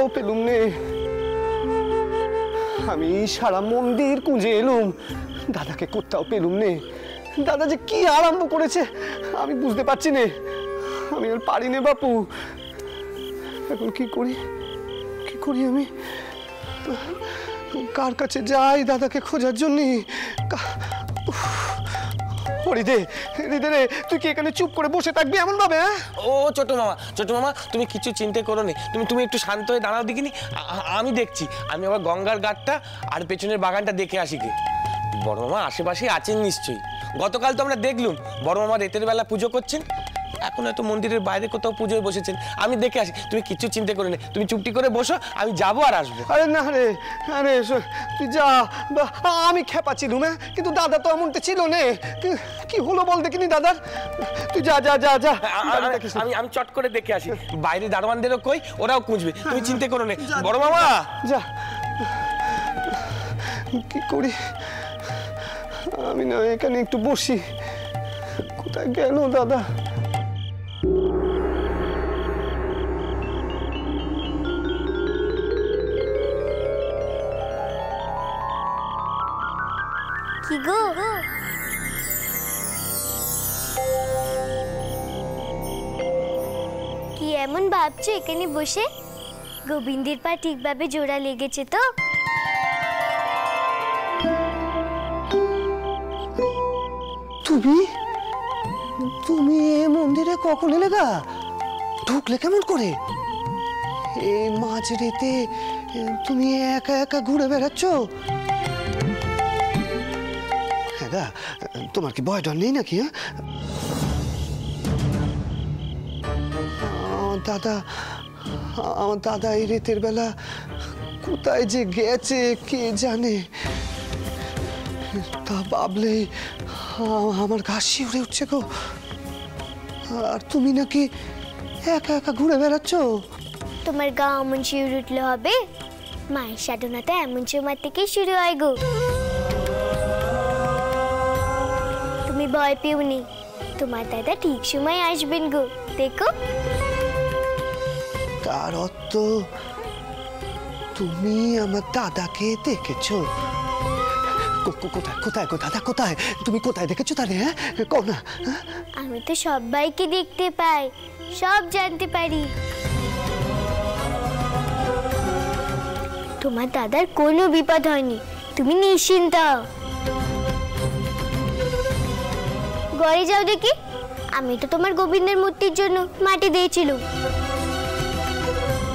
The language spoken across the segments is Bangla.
কোথাও পেলুম নে। আমি সারা মন্দির খুঁজে এলুম, দাদাকে কোথাও পেলুম নে। দাদা যে কি আরম্ভ করেছে আমি বুঝতে পারছি না। আমি আর পারি নে বাপু। এখন কি করি, কি করি আমি? কার কাছে যাই দাদাকে খোঁজার জন্য? হরিদে, হরিদে রে, তুই কি এখানে চুপ করে বসে থাকবি এমন ভাবে? ও ছোট মামা তুমি কিছু চিন্তা করো নি। তুমি একটু শান্ত হয়ে দাঁড়াও দেখিনি, আমি দেখছি। আমি আবার গঙ্গার ঘাটটা আর পেছনের বাগানটা দেখে আসি গে। বড় মামা আশেপাশে আছেন নিশ্চয়ই। গতকাল তো আমরা দেখলুম বড় মামা রাতের বেলা পুজো করছেন, এখন হয়তো মন্দিরের বাইরে কোথাও পুজোয় বসেছেন। আমি দেখে আসি, তুমি কিছু চিন্তা করে নে। তুমি চুপটি করে বসো, আমি যাবো আর আসবো। আরে না রে, আরে তুই যা। আমি খেপাচ্ছিলুম, কিন্তু দাদা তো এমনটা ছিল নে। কি হলো বল দেখিনি দাদার? তুই যা যা যা যা। আমি চট করে দেখে আসি। বাইরে দারোয়ানদেরও কই, ওরাও খুঁজবে। তুমি চিন্তা করো নে বড় মামা। যা। কি করি আমি? না এখানে একটু বসি। কোথায় গেল দাদা? কি গো, কি এমন ভাবছো এখানে বসে? গোবিন্দের পা ঠিকভাবে জোড়া লেগেছে তো? তুমি তুমি এই মন্দিরে কখন এলে গা? ঢুকলে কেমন করে? এই মাঝ রাতে তুমি একা একা ঘুরে বেড়াচ্ছ? হ্যাঁ গা, তোমার কি ভয় ডর নেই নাকি? আমার দাদা এই রাতের বেলা কোথায় যে গেছে কে জানে। তা ভাবলেই আমার গা শিউরে উঠছে গো। আর তুমি নাকি একা একা ঘুরে বেড়াচ্ছ? তোমার গা এমন শিউরে উঠলে হবে? মায়ের সাধনাটা এমন সময় থেকেই শুরু হয় গো। তুমি ভয় পেও নি, তোমার দাদা ঠিক সময় আসবেন গো, দেখো। তার অর্থ তুমি আমার দাদাকে দেখেছো? কোথায় কোথায় গো দাদা, কোথায়? তুমি কোথায় দেখেছো তাহলে? হ্যাঁ কও না। আমি তো সবাইকে দেখতে পাই, সব জানতে পারি। তোমার দাদার কোনো বিপদ হয়নি, তুমি নিশ্চিন্ত। ঘরে যাও দেখি, আমি তো তোমার গোবিন্দের মূর্তির জন্য মাটি দিয়েছিল।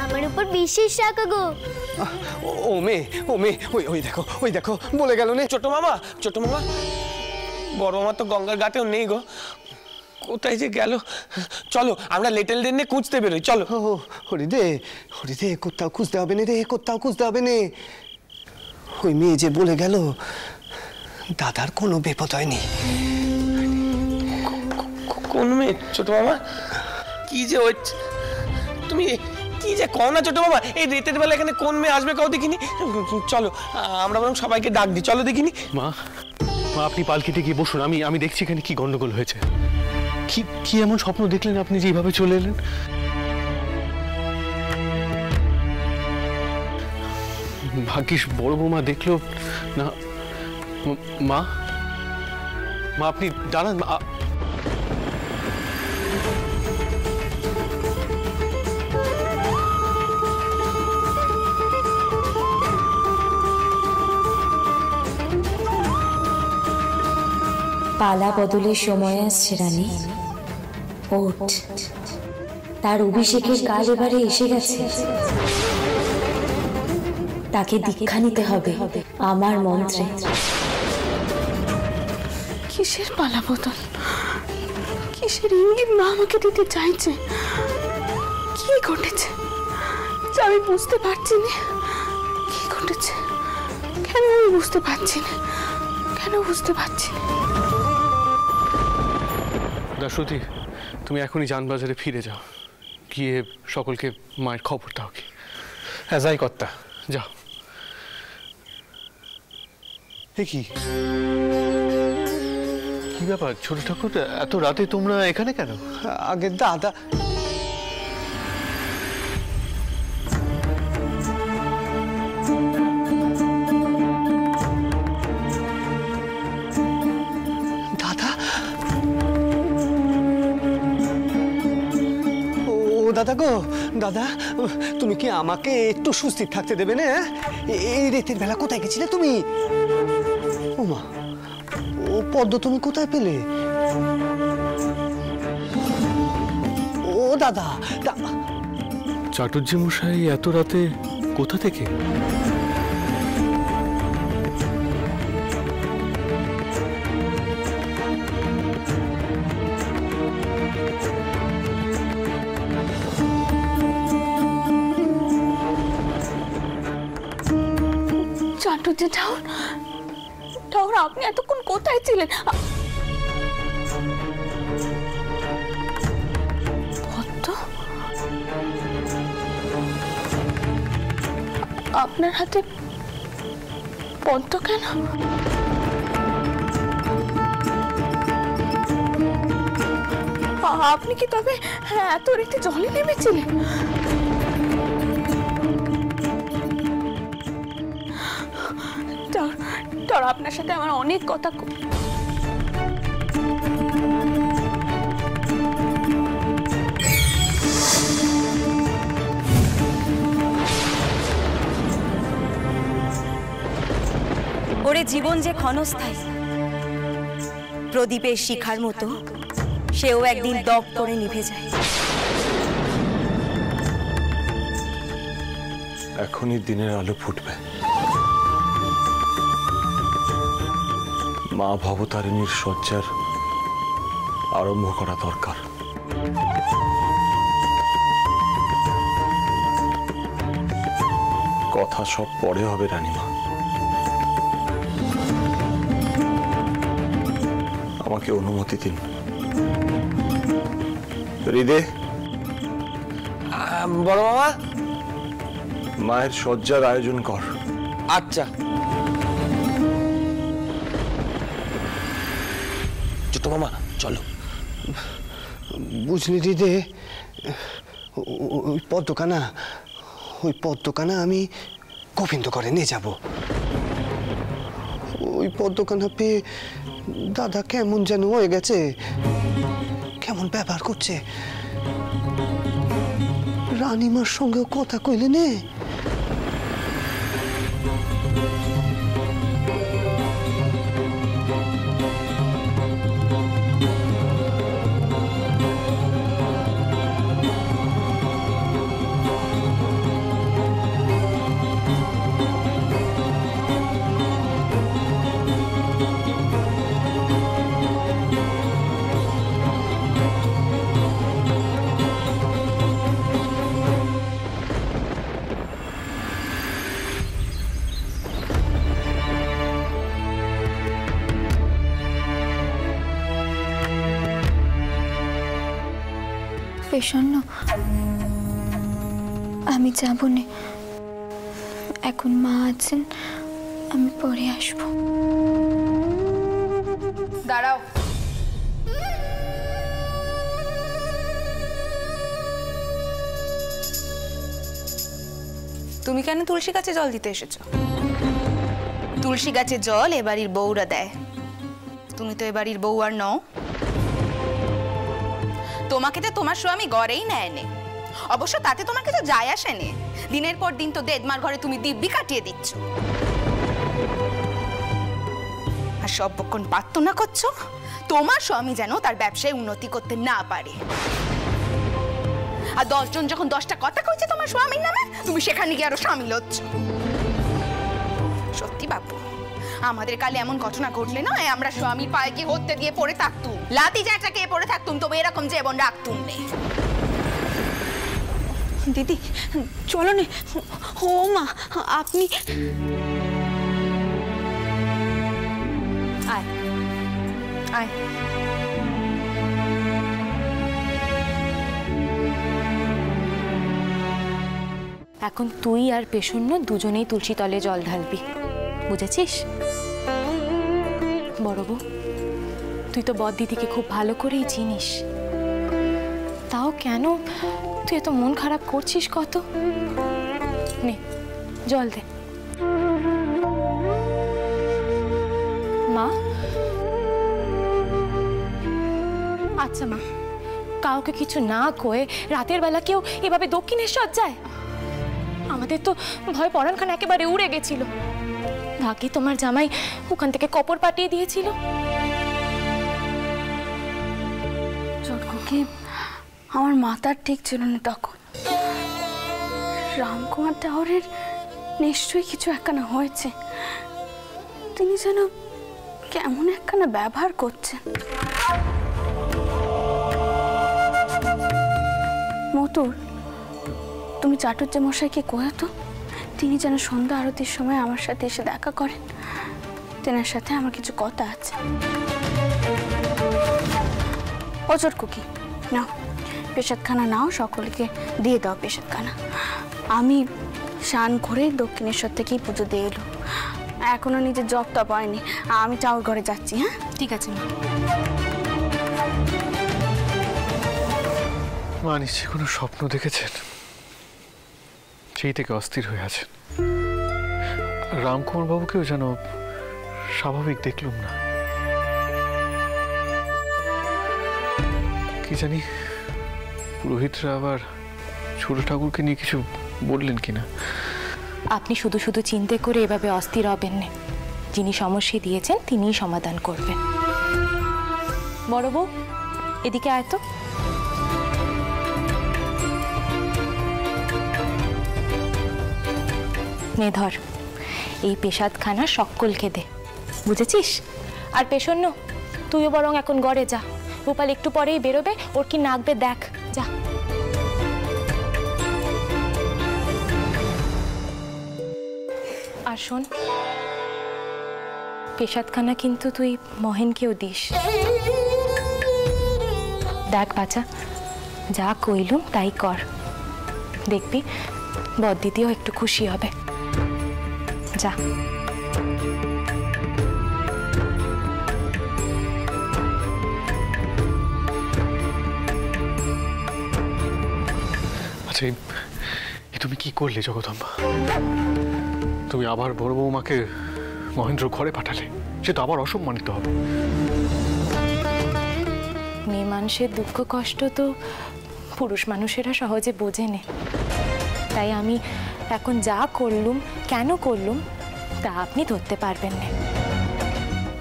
আমার উপর বিশ্বাস রাখো গো। ও মেয়ে, ও মেয়ে, ওই দেখো বলে গেল নে। ছোট মামা বড় মামা তো গঙ্গার ঘাটেও নেই গো, কোথায় যে গেল? চলো আমরা লিটল ডেন নিয়ে খুঁজতে বেরোই, চলো। হরিদে, হরিদে, কোথাও খুঁজতে হবে না রে, কোথাও খুঁজতে হবে না। ওই মেয়ে যে বলে গেল দাদার কোনো বিপদ হয়নি। কোন মেয়ে ছোট মামা? কি যে হচ্ছে তুমি কি যে কও না ছোট মামা? এই রাতের বেলা এখানে কোন মেয়ে আসবে কাউ দেখিনি। চলো আমরা বরং সবাইকে ডাক দিই, চলো দেখিনি। মা, আপনি পালকিতে গিয়ে বসুন, আমি দেখছি এখানে কি গন্ডগোল হয়েছে। কি এমন স্বপ্ন দেখলেন আপনি যে এইভাবে চলে এলেন? ভাগ্যিস বড় বৌমা দেখলো না। মা, আপনি দাঁড়ান। পালা বদলের সময় আসছে রানী, ওঠ। তার অভিষেকের কাল এবারে এসে গেছে। তাকে দীক্ষা নিতে হবে আমার মন্ত্রে। কিসের পালা বদল? কিসের ইঙ্গিত মা আমাকে দিতে চাইছে? কি ঘটেছে আমি বুঝতে পারছি না। কি ঘটেছে? কেন আমি বুঝতে পারছি না? কেন বুঝতে পারছি না? দাসরথী, তুমি এখনই জানবাজারে ফিরে যাও, গিয়ে সকলকে মায়ের খবর দাও। কি? হ্যাঁ যাই কর্তা, যাও। কি কি ব্যাপার ছোট ঠাকুর, এত রাতে তোমরা এখানে কেন? আগে দাদা দাদা গো, দাদা তুমি কি আমাকে একটু সুস্থির থাকতে দেবে না? এই রাতের বেলা কোথায় গেছিলে তুমি? ও মা, ও পদ্ম তুমি কোথায় পেলে? ও দাদা, চাটুর্যে মশাই এত রাতে কোথা থেকে? চাটুর্যে ঠাকুর, ঠাকুর আপনি এতক্ষণ কোথায় ছিলেন? পদ্ম, আপনার হাতে পদ্ম কেন? আপনি কি তবে এত রাতে জলে নেমেছিলেন? আপনার সাথে আমার অনেক কথা। ওরে জীবন যে ক্ষণস্থায়ী, প্রদীপের শিখার মতো সেও একদিন দপ করে নিভে যায়। এখনই দিনের আলো ফুটবে। মা ভবতারিণীর শয্যার আরম্ভ করা দরকার। কথা সব পরে হবে রানীমা, আমাকে অনুমতি দিন। হৃদে, বড় মামা, মায়ের শয্যার আয়োজন কর। আচ্ছা। ছোট মামা চলো। বুঝলি হৃদে, ওই পদ্মকানা আমি গোবিন্দ করে নিয়ে যাব। ওই পদ্মকানা পেয়ে দাদা কেমন যেন হয়ে গেছে, কেমন ব্যবহার করছে। রানীমার সঙ্গেও কথা কইলে নে। পেশন্ন, আমি যাব না, এখন মা আছেন, আমি পরে আসবো। দাঁড়াও, তুমি কেন তুলসী গাছে জল দিতে এসেছো? তুলসী গাছে জল এ বাড়ির বউরা দেয়, তুমি তো এ বাড়ির বউ আর নও। তোমাকে তো তোমার স্বামী গড়েই নেয়নি, অবশ্য তাতে তোমার কিছু যায় আসেনি। দিনের পর দিন তো দেদমার ঘরে তুমি দিব্যি কাটিয়ে দিচ্ছ, আর সব বক্ষণ প্রার্থনা করছো তোমার স্বামী যেন তার ব্যবসায় উন্নতি করতে না পারে। আর 10 জন যখন 10টা কথা কইছে তোমার স্বামীর নামে, তুমি সেখানে গিয়ে আরো সামিল হচ্ছ। সত্যি বাপু, আমাদের কালে এমন ঘটনা ঘটলে না, আমরা স্বামীর পায়ে গিয়ে হত্যা দিয়ে পড়ে থাকতুম, লাতি জ্যাঠাকে পড়ে থাকতুম, তবে এরকম জীবন রাখতুম নে। দিদি চলো নে। ও মা, আপনি আয় আয়। এখন তুই আর পেশন্য দুজনেই তুলসী তলে জল ঢালবি, বুঝেছিস? বড় বউ, তুই তো বদ দিদিকে খুব ভালো করেই চিনিস, তাও কেন তুই এত মন খারাপ করছিস? কত নে জল দে। মা, আচ্ছা মা, কাউকে কিছু না কয়ে রাতের বেলা কেউ এভাবে দক্ষিণেশ্বর যায়? আমাদের তো ভয় পরাণখানা একেবারে উড়ে গেছিল। ভাগ্যে তোমার জামাই ওখান থেকে কপর পাঠিয়ে দিয়েছিল। চটকুকি, আমার মাথার ঠিক ছিল না তখন। রামকুমার দেওরের নিশ্চয়ই কিছু একখানা হয়েছে। তিনি যেন কেমন একখানা ব্যবহার করছেন। মতুর, তুমি চাটুর্যে মশাইকে কয়ে তো তিনি যেন সন্ধ্যা আরতির সময় আমার সাথে এসে দেখা করেন। তেনার সাথে আমার কিছু কথা আছে। ও চটকুকি, নাও পেশাদখানা নাও, সকলকে দিয়ে দাও পেশাদখানা। আমি স্নান করে দক্ষিণেশ্বর থেকেই পুজো দিয়ে এলো, এখনো নিজের জব টপ হয়নি। আমি চাউর ঘরে যাচ্ছি। হ্যাঁ, ঠিক আছে মা। মা নিশ্চয়ই কোনো স্বপ্ন দেখেছেন, সেই থেকে অস্থির হয়ে আছেন। রামকুমার বাবুকেও যেন স্বাভাবিক দেখলুম না। কি জানি পুরোহিতরা আবার ছোট ঠাকুরকে নিয়ে কিছু বললেন কিনা। আপনি শুধু শুধু চিন্তা করে এভাবে অস্থির হবেন না। যিনি সমস্যা দিয়েছেন তিনিই সমাধান করবেন। বড় বউ, এদিকে আয় তো। নে ধর, এই পেশাদখানা সকলকে দে, বুঝেছিস? আর পেশন্য, তুইও বরং এখন ঘরে যা। গোপাল একটু পরেই বেরোবে, ওর কি নাগবে দেখ, যা। আর শোন, পেশাদখানা কিন্তু তুই মহেনকেও দিস। দেখ বাচ্চা, যা কইলুম তাই কর, দেখবি বদ্দিদিও একটু খুশি হবে। যা। আচ্ছা, তুমি কি করলে জগদম্বা? তুমি আবার বড় বৌমাকে মহেন্দ্র ঘরে পাঠালে, সে তো আবার অসম্মানিত হবে। মেয়ে মানুষের দুঃখ কষ্ট তো পুরুষ মানুষেরা সহজে বোঝে না। তাই আমি এখন যা করলুম, কেন করলুম, তা আপনি ধরতে পারবেন না।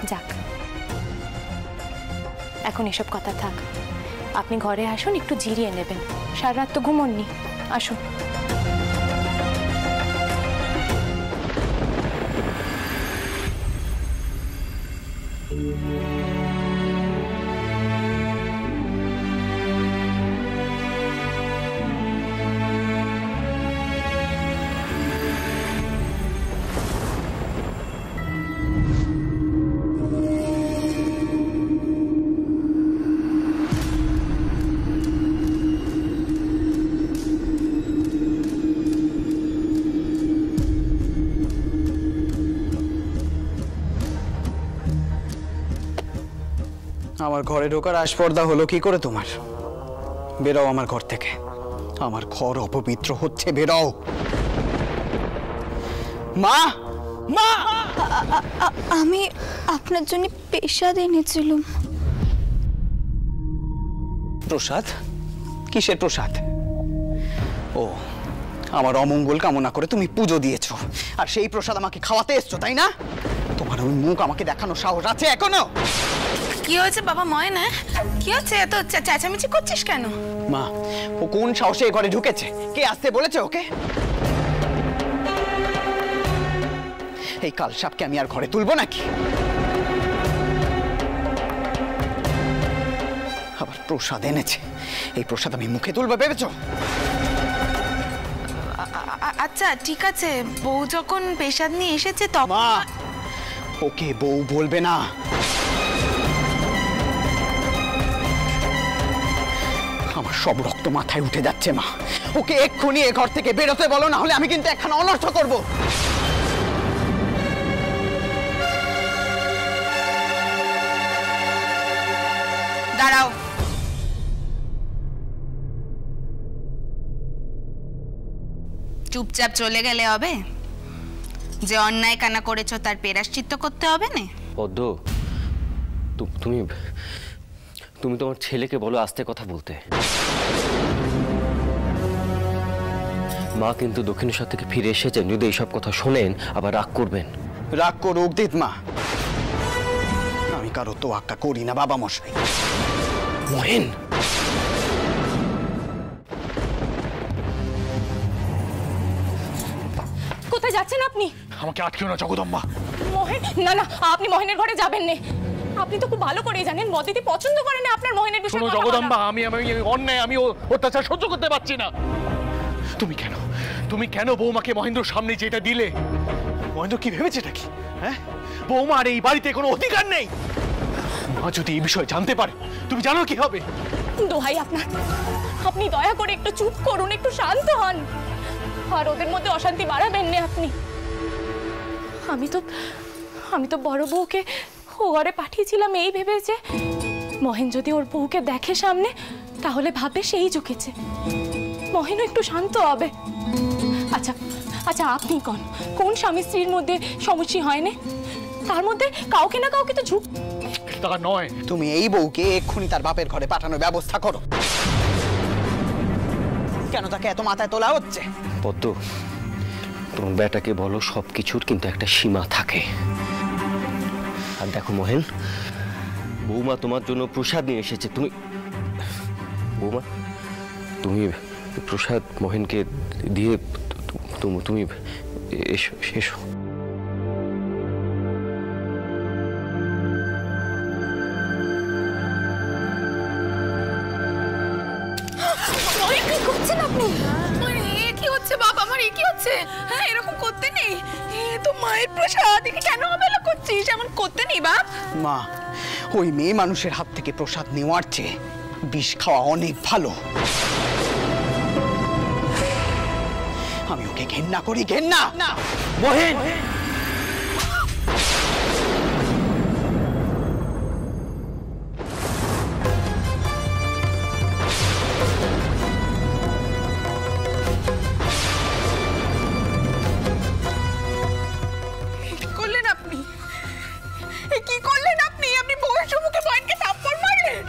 যাক, এখন এসব কথা থাক। আপনি ঘরে আসুন, একটু জিরিয়ে নেবেন। সারা রাত তো ঘুমোননি, আসুন। আমার ঘরে ঢোকার আসপর্দা হলো কি করে তোমার? বেরাও আমার ঘর থেকে। আমার ঘর অপবিত্র হচ্ছে, বেরাও। মা, মা, আমি আপনার জন্য পেশাদ এনেছিলাম। প্রসাদ? কিসের প্রসাদ? ও, আমার অমঙ্গল কামনা করে তুমি পুজো দিয়েছো, আর সেই প্রসাদ আমাকে খাওয়াতে এসছো, তাই না? তোমার ওই মুখ আমাকে দেখানো সাহস আছে এখনো? কি হয়েছে বাবা ময়না? কি হচ্ছে? এত চেঁচামেচি করছিস কেন? মা, ও কোন সাহসে এ ঘরে ঢুকেছে? কে আসতে বলেছে ওকে? এই কালসাপকে আমি আর ঘরে তুলবো নাকি? আবার প্রসাদ এনেছে, এই প্রসাদ আমি মুখে তুলবো ভেবেছো? আচ্ছা ঠিক আছে, বউ যখন পেশাদ নিয়ে এসেছে তখন। মা, ওকে বউ বলবে না। আমার সব রক্ত মাথায় উঠে যাচ্ছে মা। ওকে এক্ষুনি এ ঘর থেকে বেরোতে বলো, না হলে আমি কিন্তু একখানা অনর্থ করব। দাঁড়াও। চুপচাপ চলে গেলে হবে? যে অন্যায় কানা করেছো তার প্রায়শ্চিত্ত করতে হবে না? পদ্ম, তুমি তুমি তোমার ছেলেকে বলো আস্তে কথা বলতে। মা কিন্তু দক্ষিণেশ্বর থেকে ফিরে এসেছেন, যদি এইসব কথা শোনেন আবার রাগ করবেন। রাগ করুক দিতমা, আমি কারো তোয়াক্কা করি না বাবা মশাই। মহেন, কোথায় যাচ্ছেন আপনি? আমাকে আটকেও না জগদম্বা। মহেন, না না, আপনি মহেনের ঘরে যাবেন না। আপনি তো খুব ভালো করেই জানেন বদিদি পছন্দ করে না আপনার মহেনের বিষয়ে শোনো কথা বলা। জগদম্বা, আমি অন্যায়, আমি অত্যাচার সহ্য করতে পারছি না। তুমি কেন বৌমাকে মহেন্দ্রর সামনে যেটা দিলে? মহেন্দ্র কি ভেবেছে নাকি? হ্যাঁ, বৌমার এই বাড়িতে কোনো অধিকার নেই। মা যদি এই বিষয়ে জানতে পারে, তুমি জানো কি হবে? দোহাই আপনার, আপনি দয়া করে একটু চুপ করুন, একটু শান্ত হন, আর ওদের মধ্যে অশান্তি বাড়াবেন না আপনি। আমি তো বড় বউকে ও ঘরে পাঠিয়েছিলাম এই ভেবে যে মহেন যদি ওর বউকে দেখে সামনে তাহলে ভাবে সেই ঝুঁকেছে, মহেনও একটু শান্ত হবে। আচ্ছা আচ্ছা, আপনি কোন স্বামী স্ত্রীর মধ্যে সমস্যা হয় না? তার মধ্যে কাউকে না কাউকে তো ঝুঁক। তা নয়, তুমি এই বউকে এক্ষুনি তার বাপের ঘরে পাঠানোর ব্যবস্থা করো। কেন তাকে এত মাথায় তোলা হচ্ছে? পদ্ম, তোমার বেটাকে বলো সবকিছুর কিন্তু একটা সীমা থাকে। আর দেখো মহেন, বৌমা তোমার জন্য প্রসাদ নিয়ে এসেছে। বৌমা, তুমি প্রসাদ মহেনকে দিয়ে তুমি এসো এসো। কি করছেন আপনি? কি হচ্ছে বাবা, আমার কি হচ্ছে? হ্যাঁ, এরকম করতে নেই। তো মায়ের প্রসাদ কেন অবহেলা করছিস? এমন করতে নেই বাপ। মা, ওই মেয়ে মানুষের হাত থেকে প্রসাদ নেওয়ার চেয়ে বিষ খাওয়া অনেক ভালো। আমি ওকে ঘেন্না করি, ঘেন্না। মহেন, কি করলেন আপনি? আপনি বউয়ের সম্মুখে বোনকে থাপ্পড় মারলেন,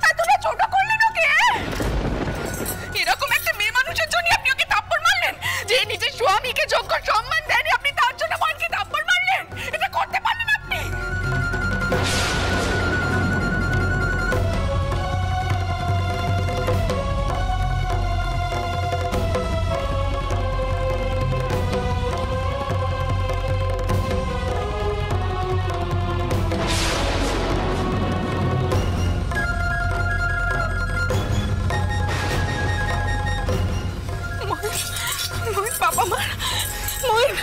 এতটা ছোট করলেন ওকে। এরকম একটা মেয়ে মানুষের জন্য আপনি ওকে থাপ্পড় মারলেন, যে নিজের স্বামীকে যোগ্য সম্মান দেয়নি, আপনি তার জন্য বোনকে থাপ্পড় মারলেন। এটা করতে পারলেন আপনি? বাবা মা, মহিন,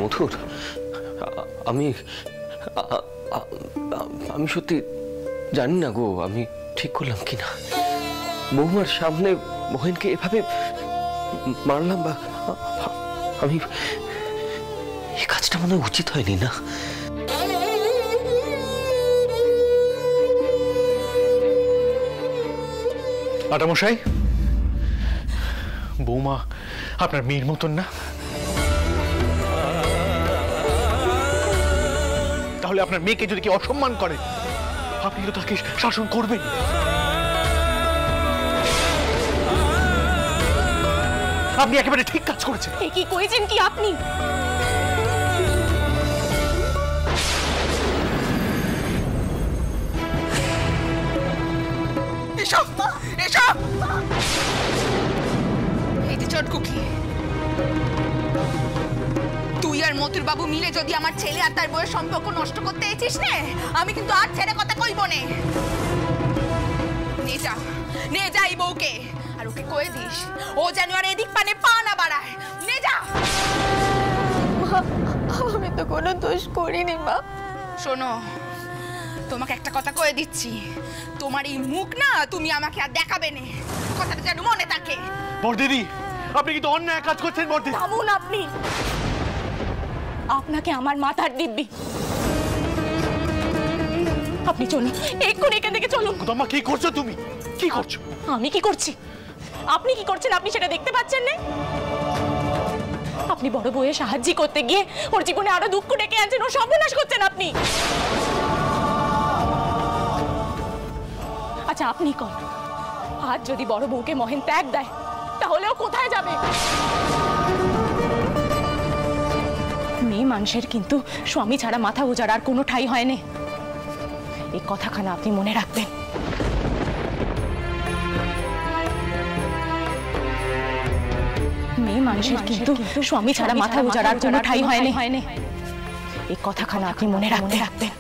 মধুর, আমি সত্যি জানি না গো, আমি ঠিক করলাম কিনা। বৌমার সামনে মহেনকে এভাবে মারলাম, বা আমি এই কাজটা মনে হয় উচিত হয়নি না। আটামশাই, বৌমা আপনার মেয়ের মতন না? তাহলে আপনার মেয়েকে যদি কি অসম্মান করে, আপনি তো তাকে শাসন করবেন। আপনি একেবারে ঠিক কাজ করেছেন। কি কইছেন কি আপনি? এসব এসব এই যে চটকুকি, তুই আর মতুর বাবু মিলে যদি আমার ছেলে আর তার বউয়ের সম্পর্ক নষ্ট করতে এসেছিস নে, আমি কিন্তু আর ছেড়ে কথা কইব নে। নে যা এই বউকে, আর ওকে কয়ে দিস ও যেন আর এদিক পানে পা না বাড়ায়। নে যা। আমি তো কোনো দোষ করিনি মা। শোনো, তোমাকে একটা কথা কয়ে দিচ্ছি, তোমার এই মুখ না তুমি আমাকে আর দেখাবে না, কথাটা যেন মনে থাকে। বড়দিদি, আপনি কিন্তু অন্যায় কাজ করছেন। বড়দিদি থামুন আপনি, আপনাকে আমার মাথার দিব্যি। আপনি চলুন, এক্ষুনি এখান থেকে চলুন। তোমা কি করছো তুমি? কি করছো? আমি কি করছি? আপনি কি করছেন আপনি সেটা দেখতে পাচ্ছেন না? আপনি বড় বউয়ের সাহায্য করতে গিয়ে ওর জীবনে আরো দুঃখ ডেকে আনছেন, ও সর্বনাশ করছেন আপনি। আচ্ছা আপনি কোন, আজ যদি বড় বউকে মহেন ত্যাগ দেয় তাহলে ও কোথায় যাবে? মেয়ে মানুষের কিন্তু স্বামী ছাড়া মাথা গোজার আর কোনো ঠাঁই হয়নি, এই কথাখানা আপনি মনে রাখবেন। মেয়ে মানুষের কিন্তু স্বামী ছাড়া মাথা গোজার আর কোনো ঠাঁই হয়নি, এই কথাখানা আপনি মনে রাখবেন।